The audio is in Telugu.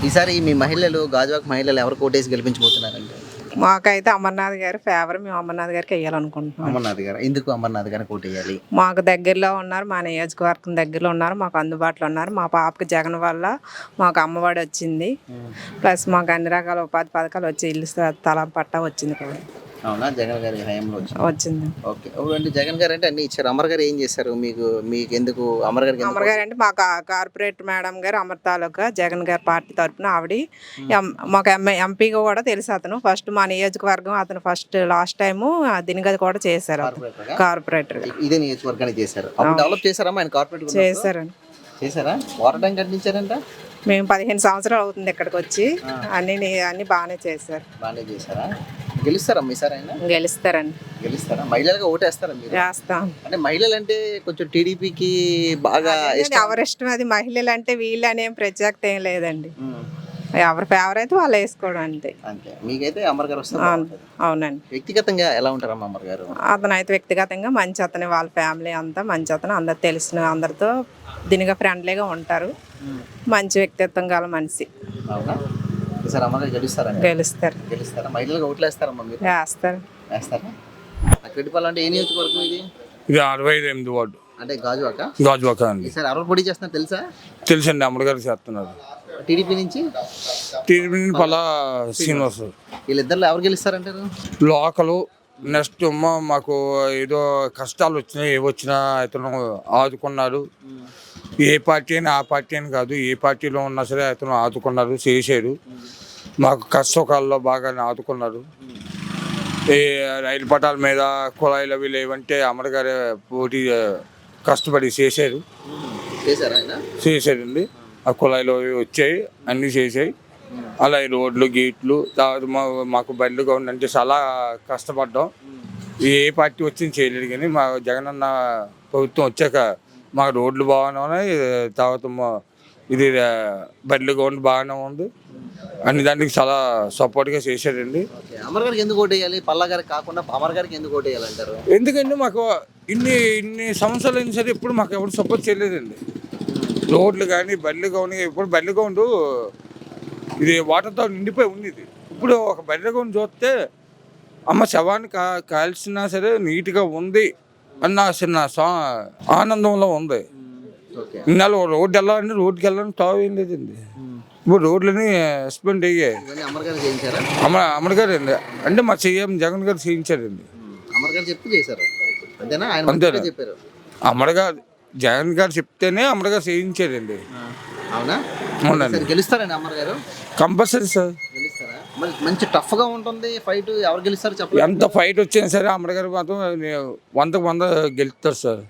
ఈసారి మీ మహిళలు గాజువాక మహిళలు ఎవరు కోటేసి గెలిపించబోతున్నారంటే? మాకైతే అమర్నాథ్ గారు ఫేవర్. మేము అమర్నాథ్ గారికి వేయాలనుకుంటున్నాం. అమర్నాథ్ గారు. ఎందుకు అమర్నాథ్ గారిని కోటేయాలి? మాకు దగ్గరలో ఉన్నారు, మా నియోజకవర్గం దగ్గరలో ఉన్నారు, మాకు అందుబాటులో ఉన్నారు. మా పాపకి జగన్ వల్ల మాకు అమ్మఒడి వచ్చింది, ప్లస్ మాకు అన్ని రకాల ఉపాధి పథకాలు వచ్చి ఇల్లు స్థలం పట్టా వచ్చింది కూడా. అవునా? జగన్ గారి హయాంలో వచ్చింది. ఓకే. అంటే జగన్ గారు అంటే అన్ని ఇచ్చారు. అమర్ గారు ఏం చేశారు? మీకు ఎందుకు అమర్ గారికి? అమర్ గారు అంటే మాకు కార్పొరేట్ మేడం గారు అమర్ తాలూకా జగన్ గారి పార్టీ తరఫున ఆవిడ మాకు ఎంపీగా కూడా తెలుసు. అతను ఫస్ట్ మా నియోజకవర్గం అతను ఫస్ట్ లాస్ట్ టైము దినగది కూడా చేశారు కార్పొరేటర్. ఇదే నియోజకవర్గానికి చేశారు. డెవలప్ చేశారమ్మా ఆయన కార్పొరేట్? చేశారండి. చేశారా? వాటర్ ట్యాంక్ కట్టించారంట. మేము 15 సంవత్సరాలు అవుతుంది ఇక్కడికి వచ్చి. అన్ని బాగానే చేశారు. బాగానే చేశారా? గెలుస్తారమ్మా ఈసారి ఆయన? గెలుస్తారండి. గెలుస్తారా? మహిళలుగా ఓటేస్తారా మీరు? వేస్తాం. అంటే మహిళలు అంటే కొంచెం టీడీపీకి బాగా ఎవరి ఇష్టం అది. మహిళలు అంటే వీళ్ళు అనేం ప్రత్యేకత ఏం లేదండి. ఎవరి ఫేవర్ అయితే వాళ్ళు వేసుకోవడం అంతే. అంతే. మీకైతే అమర్ గారు వస్తారు? అవునండి. వ్యక్తిగతంగా ఎలా ఉంటారమ్మా అమర్ గారు? అతను అయితే వ్యక్తిగతంగా మంచి అతను, వాళ్ళ ఫ్యామిలీ అంతా మంచి అతను, అందరు తెలిసిన అందరితో దీనిగా ఫ్రెండ్లీగా ఉంటారు. మంచి వ్యక్తిత్వం గల మనిషి. అవునా? ఈసారి అమర్ గారు గెలుస్తారా? గెలుస్తారా? మహిళలుగా ఓట్లు వేస్తారమ్మా మీరు? వేస్తారా? అక్కడిపల్లి అంటే ఏ నియోజకవర్గం ఇది? ఇది 68 వార్డు. అంటే గాజువాక అండి. ఈసారి ఎవరు పోటీ చేస్తున్నారు తెలుసా? తెలుసండి, అమ్మగారు చేస్తున్నారు. టీడీపీ నుంచి పలా శ్రీనివాస్. వీళ్ళిద్దరు ఎవరు గెలుస్తారంటారు? లోకలు నెక్స్ట్ మాకు ఏదో కష్టాలు వచ్చినాయి, ఏ వచ్చినా అతను ఆదుకున్నాడు. ఏ పార్టీ అయినా ఆ పార్టీ అని కాదు, ఏ పార్టీలో ఉన్నా సరే అతను ఆదుకున్నారు, చేశారు. మాకు కష్టకాలలో బాగా ఆదుకున్నారు. ఈ రైలు పట్టాల మీద కుళాయిలు అవి లేవంటే అమర్ గారే పోటీ కష్టపడి చేశారండి. ఆ కుళాయిలు వచ్చాయి, అన్నీ చేసాయి. అలా ఈ రోడ్లు గేట్లు మాకు బండ్లు గవర్నమెంట్ అంటే చాలా కష్టపడ్డాం. ఏ పార్టీ వచ్చింది చేయలేదు, కానీ మా జగనన్న ప్రభుత్వం వచ్చాక మాకు రోడ్లు బాగానే ఉన్నాయి. తర్వాత ఇది బండ్లు గవర్నమెంట్ బాగానే ఉంది. అన్ని దానికి చాలా సపోర్ట్గా చేశారండి. అమర్ గారికి ఎందుకు ఓటేయాలి? పల్లా గారికి కాకుండా అమర్ గారికి ఎందుకు ఓటేయాలంటారు? ఎందుకంటే మాకు ఇన్ని సంవత్సరాలు అయినా సరే ఎప్పుడు మాకు ఎవరు సపోర్ట్ చేయలేదండి. రోడ్లు కానీ బండ్లు కానీ ఇప్పుడు బండ్లు గౌండు ఇది వాటర్తో నిండిపోయి ఉంది. ఇప్పుడు ఒక బండ్లు గౌండు చూస్తే అమ్మ శవాన్ని కాల్చినా సరే నీట్గా ఉంది అన్న చిన్న ఆనందంలో ఉంది. ఇన్నాళ్ళు రోడ్డు వెళ్ళాలంటే రోడ్డుకి వెళ్ళాలని తావు ఏం లేదండి. ఇప్పుడు రోడ్లని ఎక్స్పెండ్ అయ్యాయి. అమర్ గారు అండి, అంటే మా సీఎం జగన్ గారు చేయించారండి. అమర్ గారు జగన్ గారు చెప్తేనే అమర్ గారు చేయించారండి. అవునండి. గెలుస్తారండి అమర్ గారు? Compulsory sir. మంచి టఫ్ గా ఉంటుంది ఫైట్. ఎవరు గెలుస్తారు చెప్పండి? ఎంత ఫైట్ వచ్చినా సరే అమర్ గారు మాత్రం 100% గెలుస్తారు సార్.